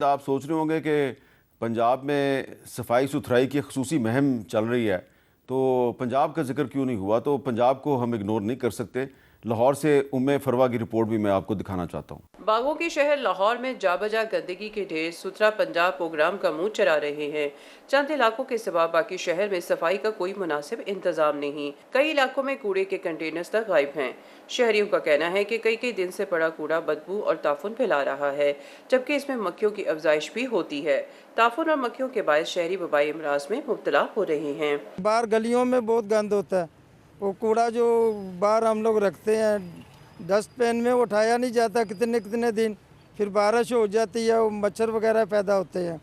آپ سوچ رہے ہوں گے کہ پنجاب میں صفائی ستھرائی کی خصوصی مہم چل رہی ہے تو پنجاب کا ذکر کیوں نہیں ہوا؟ تو پنجاب کو ہم اگنور نہیں کر سکتے۔ لاہور سے فروا کی رپورٹ بھی میں آپ کو دکھانا چاہتا ہوں۔ باغوں کے شہر لاہور میں جا بجا گندگی کے ڈھیر ستھرا پنجاب پروگرام کا منہ چلا رہے ہیں۔ چند علاقوں کے سوا باقی شہر میں صفائی کا کوئی مناسب انتظام نہیں۔ کئی علاقوں میں کوڑے کے کنٹینرز تک غائب ہیں۔ شہریوں کا کہنا ہے کہ کئی دن سے پڑا کوڑا بدبو اور تعفن پھیلا رہا ہے، جبکہ اس میں مکھیوں کی افزائش بھی ہوتی ہے۔ تعفن اور مکھیوں کے باعث شہری وبائی امراض میں مبتلا ہو رہے ہیں۔ باہر گلیوں میں بہت گند ہوتا ہے، وہ کوڑا جو باہر ہم لوگ رکھتے ہیں ڈسٹ بین میں اٹھایا نہیں جاتا کتنے دن، پھر بارش ہو جاتی ہے، وہ مچھر وغیرہ پیدا ہوتے ہیں۔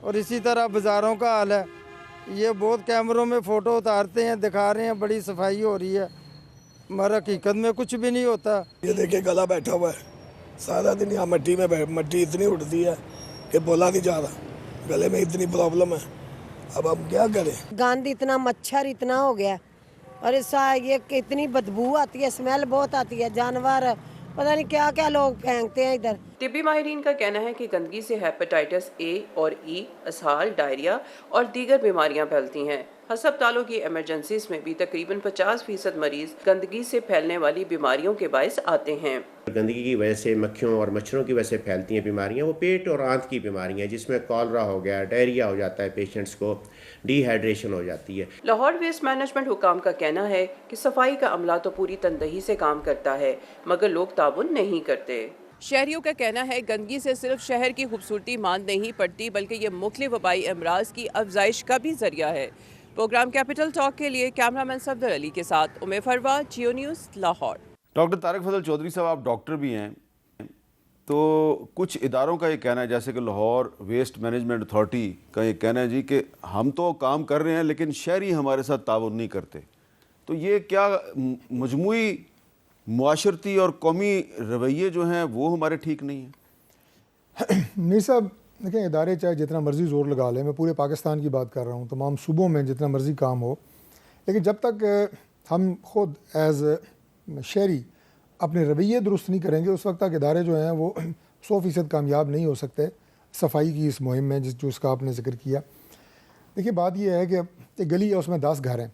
اور اسی طرح بازاروں کا حال ہے، یہ بہت کیمروں میں فوٹو اتارتے ہیں، دکھا رہے ہیں بڑی صفائی ہو رہی ہے، مگر حقیقت میں کچھ بھی نہیں ہوتا۔ یہ دیکھیں گلا بیٹھا ہوا ہے، سارا دن یہاں مٹی اتنی اٹھتی ہے کہ بولا نہیں جا رہا، گلے میں اتنی پرابلم ہے، اب ہم کیا کریں؟ گند اتنا، مچھر اتنا ہو گیا اور یہ اتنی بدبو آتی ہے، اسمیل بہت آتی ہے، جانور پتہ نہیں کیا کیا لوگ پھینکتے ہیں ادھر۔ طبی ماہرین کا کہنا ہے کہ گندگی سے ہیپاٹائٹس اے اور ای، اسہال، ڈائریا اور دیگر بیماریاں پھیلتی ہیں۔ ہسپتالوں کی ایمرجنسیز میں بھی تقریباً 50% مریض گندگی سے پھیلنے والی بیماریوں کے باعث آتے ہیں۔ گندگی کی وجہ سے مکھیوں اور مچھروں کی وجہ سے پھیلتی ہیں بیماریاں، وہ پیٹ اور آنت کی بیماریاں ہیں، جس میں کالرا ہو گیا، ڈائریا ہو جاتا ہے، پیشنٹس کو ڈی ہائیڈریشن ہو جاتی ہے۔ لاہور ویسٹ مینجمنٹ حکام کا کہنا ہے کہ صفائی کا عملہ تو پوری تندہی سے کام کرتا ہے، مگر لوگ تعاون نہیں کرتے۔ شہریوں کا کہنا ہے گندگی سے صرف شہر کی خوبصورتی ماند نہیں پڑتی، بلکہ یہ مختلف وبائی امراض کی افزائش کا بھی ذریعہ ہے۔ پروگرام کیپٹل ٹاک کے لیے کیمرامین صفدر علی کے ساتھ فروا، جیو نیوز، لاہور۔ ڈاکٹر طارق فضل چودھری صاحب، آپ ڈاکٹر بھی ہیں، تو کچھ اداروں کا یہ کہنا ہے، جیسے کہ لاہور ویسٹ مینجمنٹ اتھارٹی کا یہ کہنا ہے جی کہ ہم تو کام کر رہے ہیں لیکن شہری ہمارے ساتھ تعاون نہیں کرتے، تو یہ کیا مجموعی معاشرتی اور قومی رویے جو ہیں وہ ہمارے ٹھیک نہیں ہیں؟ نہیں صاحب، دیکھیں ادارے چاہے جتنا مرضی زور لگا لیں، میں پورے پاکستان کی بات کر رہا ہوں، تمام صوبوں میں جتنا مرضی کام ہو، لیکن جب تک ہم خود ایز شہری اپنے رویے درست نہیں کریں گے، اس وقت تک ادارے جو ہیں وہ 100% کامیاب نہیں ہو سکتے صفائی کی اس مہم میں اس کا آپ نے ذکر کیا۔ دیکھیے بات یہ ہے کہ ایک گلی ہے، اس میں 10 گھر ہیں،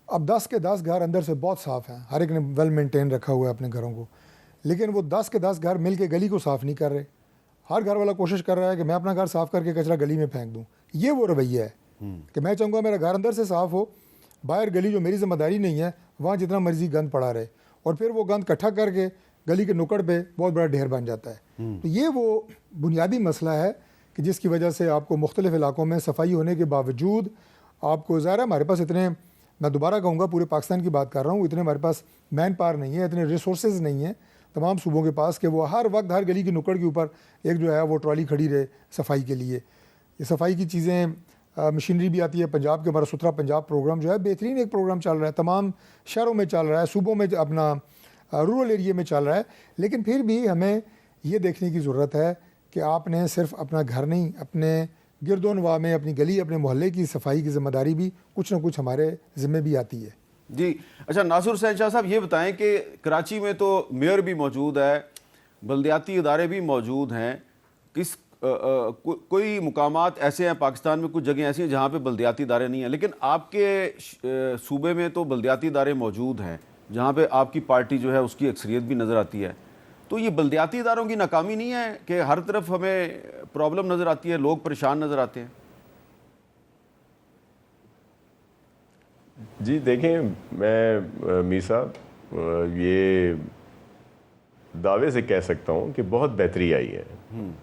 اب 10 کے 10 گھر اندر سے بہت صاف ہیں، ہر ایک نے ویل مینٹین رکھا ہوا ہے اپنے گھروں کو، لیکن وہ 10 کے 10 گھر مل کے گلی کو صاف نہیں کر رہے۔ ہر گھر والا کوشش کر رہا ہے کہ میں اپنا گھر صاف کر کے کچرا گلی میں پھینک دوں۔ یہ وہ رویہ ہے کہ میں چاہوں گا میرا گھر اندر سے صاف ہو، باہر گلی جو میری ذمہ داری نہیں ہے وہاں جتنا مرضی گند پڑا رہے، اور پھر وہ گند اکٹھا کر کے گلی کے نکڑ پہ بہت بڑا ڈھیر بن جاتا ہے۔ تو یہ وہ بنیادی مسئلہ ہے کہ جس کی وجہ سے آپ کو مختلف علاقوں میں صفائی ہونے کے باوجود آپ کو ظاہر ہے ہمارے پاس اتنے، میں دوبارہ کہوں گا پورے پاکستان کی بات کر رہا ہوں، اتنے ہمارے پاس مین پاور نہیں ہے، اتنے ریسورسز نہیں ہیں تمام صوبوں کے پاس کہ وہ ہر وقت ہر گلی کی نکڑ کے اوپر ایک جو ہے وہ ٹرالی کھڑی رہے صفائی کے لیے۔ یہ صفائی کی چیزیں مشینری بھی آتی ہے۔ پنجاب کے ہمارا ستھرا پنجاب پروگرام جو ہے بہترین ایک پروگرام چل رہا ہے، تمام شہروں میں چل رہا ہے، صوبوں میں اپنا رورل ایریے میں چل رہا ہے، لیکن پھر بھی ہمیں یہ دیکھنے کی ضرورت ہے کہ آپ نے صرف اپنا گھر نہیں، اپنے گرد و نواح میں اپنی گلی، اپنے محلے کی صفائی کی ذمہ داری بھی کچھ نہ کچھ ہمارے ذمہ بھی آتی ہے۔ جی اچھا، ناصر حسین شاہ صاحب یہ بتائیں کہ کراچی میں تو میئر بھی موجود ہے، بلدیاتی ادارے بھی موجود ہیں، کوئی مقامات ایسے ہیں پاکستان میں، کچھ جگہیں ایسی ہیں جہاں پہ بلدیاتی ادارے نہیں ہیں، لیکن آپ کے صوبے میں تو بلدیاتی ادارے موجود ہیں جہاں پہ آپ کی پارٹی جو ہے اس کی اکثریت بھی نظر آتی ہے، تو یہ بلدیاتی اداروں کی ناکامی نہیں ہے کہ ہر طرف ہمیں پرابلم نظر آتی ہے، لوگ پریشان نظر آتے ہیں؟ جی دیکھیں، میں میر صاحب یہ دعوے سے کہہ سکتا ہوں کہ بہت بہتری آئی ہے۔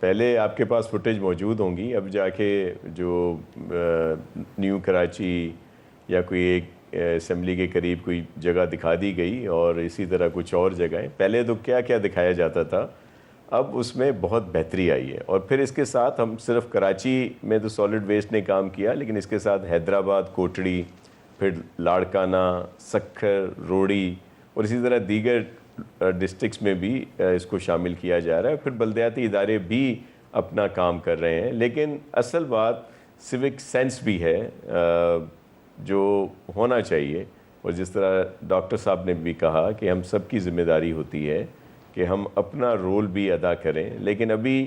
پہلے آپ کے پاس فوٹیج موجود ہوں گی، اب جا کے جو نیو کراچی یا کوئی ایک اسمبلی کے قریب کوئی جگہ دکھا دی گئی، اور اسی طرح کچھ اور جگہیں، پہلے تو کیا کیا دکھایا جاتا تھا، اب اس میں بہت بہتری آئی ہے۔ اور پھر اس کے ساتھ ہم صرف کراچی میں تو سالڈ ویسٹ نے کام کیا، لیکن اس کے ساتھ حیدرآباد، کوٹڑی، پھر لاڑکانہ، سکھر، روڑی اور اسی طرح دیگر ڈسٹرکٹس میں بھی اس کو شامل کیا جا رہا ہے۔ پھر بلدیاتی ادارے بھی اپنا کام کر رہے ہیں، لیکن اصل بات سیوک سینس بھی ہے جو ہونا چاہیے، اور جس طرح ڈاکٹر صاحب نے بھی کہا کہ ہم سب کی ذمہ داری ہوتی ہے کہ ہم اپنا رول بھی ادا کریں، لیکن ابھی